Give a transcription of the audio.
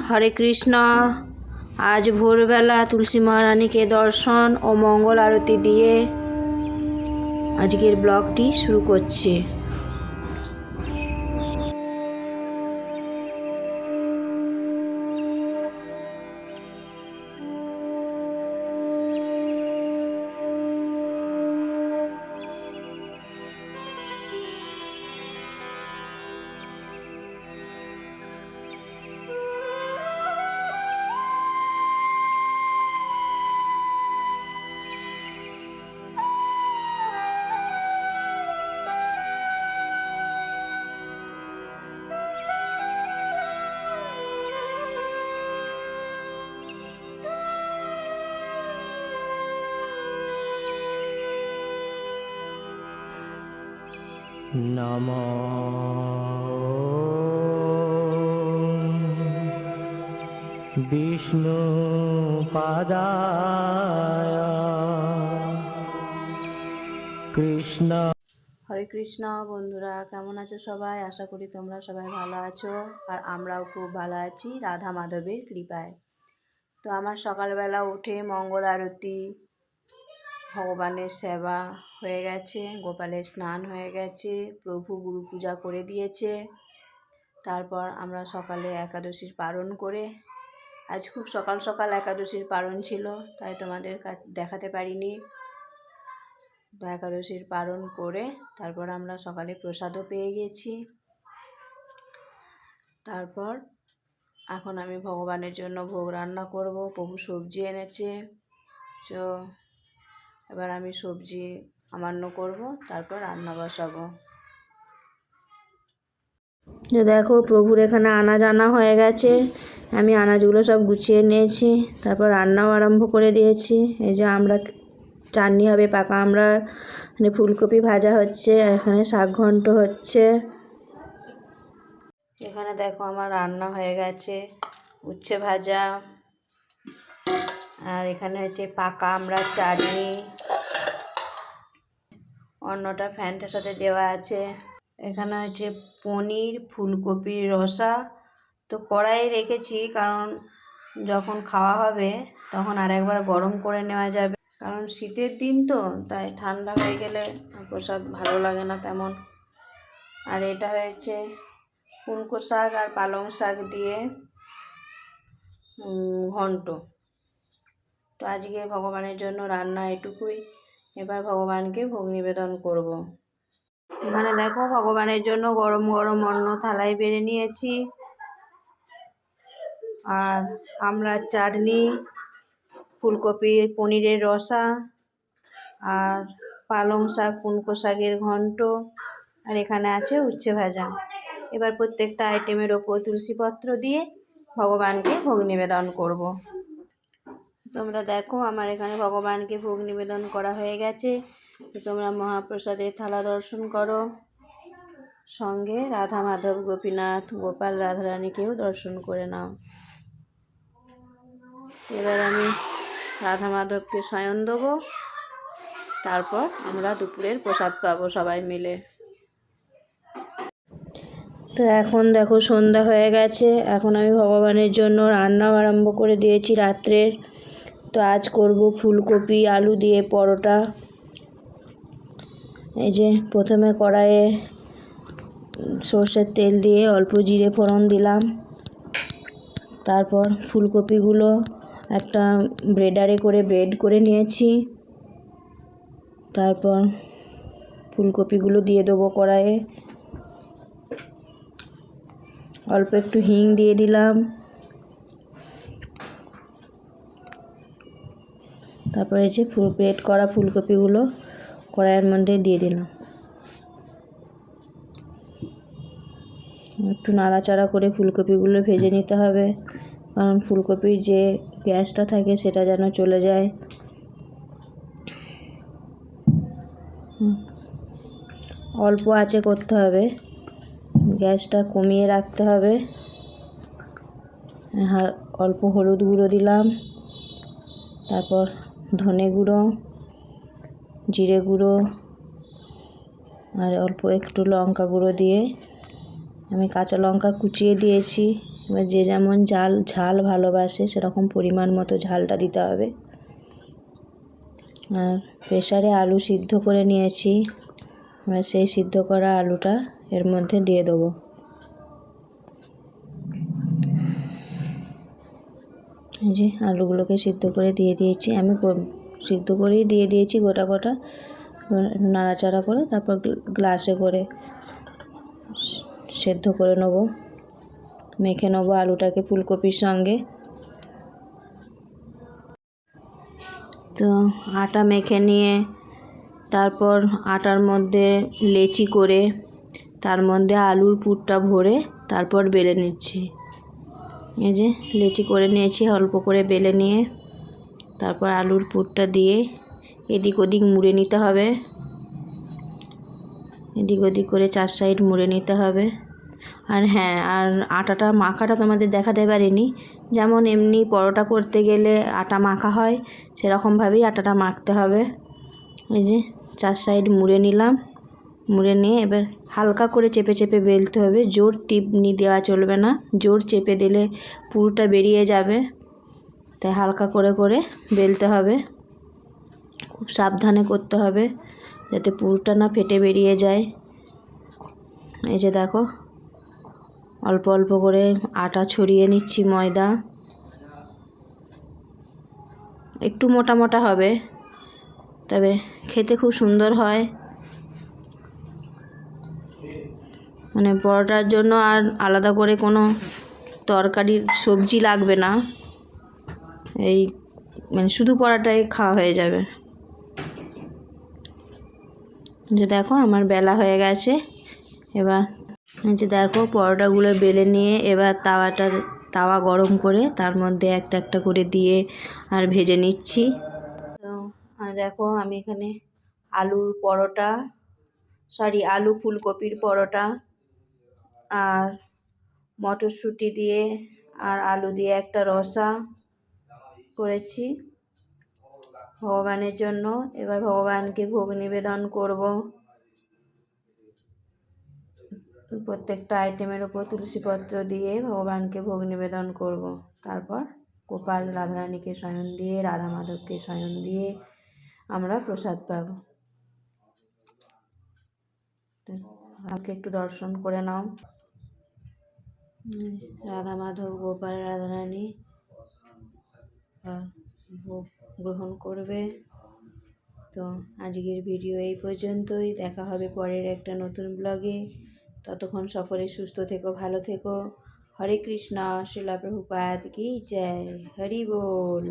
হরে কৃষ্ণ। আজ ভোরবেলা তুলসী মহারানীকে দর্শন ও মঙ্গল আরতি দিয়ে আজকের ব্লগটি শুরু করছি। নমো বিষ্ণু পাদায় কৃষ্ণ। হরে কৃষ্ণ। বন্ধুরা কেমন আছো সবাই? আশা করি তোমরা সবাই ভালো আছো, আর আমরাও খুব ভালো আছি রাধা মাধবের কৃপায়। তো আমার সকালবেলা উঠে মঙ্গল আরতি, ভগবানের সেবা হয়ে গেছে, গোপালের স্নান হয়ে গেছে, প্রভু গুরু পূজা করে দিয়েছে। তারপর আমরা সকালে একাদশীর পারণ করে, আজ খুব সকাল সকাল একাদশীর পারণ ছিল, তাই তোমাদের দেখাতে পারিনি। তো একাদশীর পারণ করে তারপর আমরা সকালে প্রসাদও পেয়ে গেছি। তারপর এখন আমি ভগবানের জন্য ভোগ রান্না করব। প্রভু সবজি এনেছে, তো এবার আমি সবজি আমান্য করব, তারপর রান্না বসাবো। তো দেখো প্রভুর এখানে আনাজ আনা হয়ে গেছে, আমি আনাজগুলো সব গুছিয়ে নিয়েছি, তারপর রান্নাও আরম্ভ করে দিয়েছি। এই যে আমরা চাটনি হবে, পাকা আমরা মানে ফুলকপি ভাজা হচ্ছে, আর এখানে শাক ঘন্ট হচ্ছে। এখানে দেখো আমার রান্না হয়ে গেছে, উচ্ছে ভাজা, আর এখানে হচ্ছে পাকা আমরা চাটনি, অন্যটা ফ্যানটার সাথে দেওয়া আছে। এখানে হচ্ছে পনির, ফুলকপির রসা। তো কড়াইয়ে রেখেছি, কারণ যখন খাওয়া হবে তখন আরেকবার গরম করে নেওয়া যাবে, কারণ শীতের দিন তো, তাই ঠান্ডা হয়ে গেলে প্রসাদ ভালো লাগে না তেমন। আর এটা হয়েছে কুনকো শাক আর পালং শাক দিয়ে ঘন্ট। তো আজকে ভগবানের জন্য রান্না এটুকুই, এবার ভগবানকে ভোগ নিবেদন করব। এখানে দেখো ভগবানের জন্য গরম গরম অন্ন থালায় বেড়ে নিয়েছি, আর আমড়ার চাটনি, ফুলকপির পনিরের রসা, আর পালং শাক কুনকো শাকের ঘন্ট, আর এখানে আছে উচ্ছে ভাজা। এবার প্রত্যেকটা আইটেমের ওপর তুলসীপত্র দিয়ে ভগবানকে ভোগ নিবেদন করব। তোমরা দেখো আমার এখানে ভগবানকে ভোগ নিবেদন করা হয়ে গেছে। তো তোমরা মহাপ্রসাদের থালা দর্শন করো, সঙ্গে রাধা মাধব, গোপীনাথ, গোপাল, রাধারানীকেও দর্শন করে নাও। এবার আমি রাধা মাধবকে শয়ন দেবো, তারপর আমরা দুপুরের প্রসাদ পাবো সবাই মিলে। তো এখন দেখো সন্ধ্যা হয়ে গেছে, এখন আমি ভগবানের জন্য রান্নাও আরম্ভ করে দিয়েছি রাত্রের। তো আজ করব ফুলকপি আলু দিয়ে পরোটা। এই যে প্রথমে কড়াইয়ে সর্ষের তেল দিয়ে অল্প জিরে ফোড়ন দিলাম, তারপর ফুলকপিগুলো একটা ব্রেডারে করে ব্রেড করে নিয়েছি, তারপর ফুলকপিগুলো দিয়ে দেবো কড়াইয়ে। অল্প একটু হিং দিয়ে দিলাম, তারপরে এই যে ব্রেড করা ফুলকপিগুলো কড়াইয়ের মধ্যে দিয়ে দিলাম। একটু নাড়াচাড়া করে ফুলকপিগুলো ভেজে নিতে হবে, কারণ ফুলকপির যে গ্যাসটা থাকে সেটা যেন চলে যায়। অল্প আঁচে করতে হবে, গ্যাসটা কমিয়ে রাখতে হবে। অল্প হলুদ গুঁড়ো দিলাম, তারপর ধনে গুঁড়ো, জিরে গুঁড়ো, আর অল্প একটু লঙ্কা গুঁড়ো দিয়ে, আমি কাঁচা লঙ্কা কুচিয়ে দিয়েছি, এবার যে যেমন ঝাল ভালোবাসে সেরকম পরিমাণ মতো ঝালটা দিতে হবে। আর প্রেসারে আলু সিদ্ধ করে নিয়েছি, এবার সেই সিদ্ধ করা আলুটা এর মধ্যে দিয়ে দেবো। এই যে আলুগুলোকে সিদ্ধ করে দিয়ে দিয়েছি, আমি সিদ্ধ করেই দিয়ে দিয়েছি গোটা গোটা, নাড়াচাড়া করে তারপর গ্লাসে করে সেদ্ধ করে নেবো, মেখে নেবো আলুটাকে ফুলকপির সঙ্গে। তো আটা মেখে নিয়ে তারপর আটার মধ্যে লেচি করে তার মধ্যে আলুর পুরটা ভরে তারপর বেলে নিচ্ছি। এই যে লেচি করে নিয়েছি, অল্প করে বেলে নিয়ে তারপর আলুর পুরটা দিয়ে এদিক ওদিক মুড়ে নিতে হবে, এদিক ওদিক করে 4 সাইড মুড়ে নিতে হবে। আর হ্যাঁ, আর আটাটা মাখাটা তোমাদের দেখাতে পারিনি, যেমন এমনি পরোটা করতে গেলে আটা মাখা হয় সেরকমভাবেই আটাটা মাখতে হবে। এই যে 4 সাইড মুড়ে নিলাম, মুড়ে নিয়ে এবার হালকা করে চেপে চেপে বেলতে হবে, জোর টিপনি দেওয়া চলবে না, জোর চেপে দিলে পুরোটা বেরিয়ে যাবে, তাই হালকা করে করে বেলতে হবে। খুব সাবধানে করতে হবে যাতে পুরোটা না ফেটে বেরিয়ে যায়। এই যে দেখো অল্প অল্প করে আটা ছড়িয়ে নিচ্ছি, ময়দা একটু মোটা মোটা হবে, তবে খেতে খুব সুন্দর হয়। মানে পরোটার জন্য আর আলাদা করে কোনো তরকারির সবজি লাগবে না, এই মানে শুধু পরোটাই খাওয়া হয়ে যাবে। যে দেখো আমার বেলা হয়ে গেছে, এবার যে দেখো পরোটাগুলো বেলে নিয়ে এবার তাওয়া গরম করে তার মধ্যে একটা একটা করে দিয়ে আর ভেজে নিচ্ছি। তো দেখো আমি এখানে আলু ফুলকপির পরোটা আর মটরশুঁটি দিয়ে আর আলু দিয়ে একটা রসা করেছি ভগবানের জন্য। এবার ভগবানকে ভোগ নিবেদন করব, প্রত্যেকটা আইটেমের ওপর তুলসীপত্র দিয়ে ভগবানকে ভোগ নিবেদন করব। তারপর গোপাল রাধারানীকে শয়ন দিয়ে, রাধা মাধবকে শয়ন দিয়ে আমরা প্রসাদ পাব। আমাকে একটু দর্শন করে নাও, রাধা মাধব গোপাল রাধারানী ভোগ গ্রহণ করবে। তো আজকের ভিডিও এই পর্যন্তই, দেখা হবে পরের একটা নতুন ব্লগে। ততক্ষণ সকলে সুস্থ থেকো, ভালো থেকো। হরে কৃষ্ণ, শ্রীলা প্রভুপাদ কি জয়, হরি বল।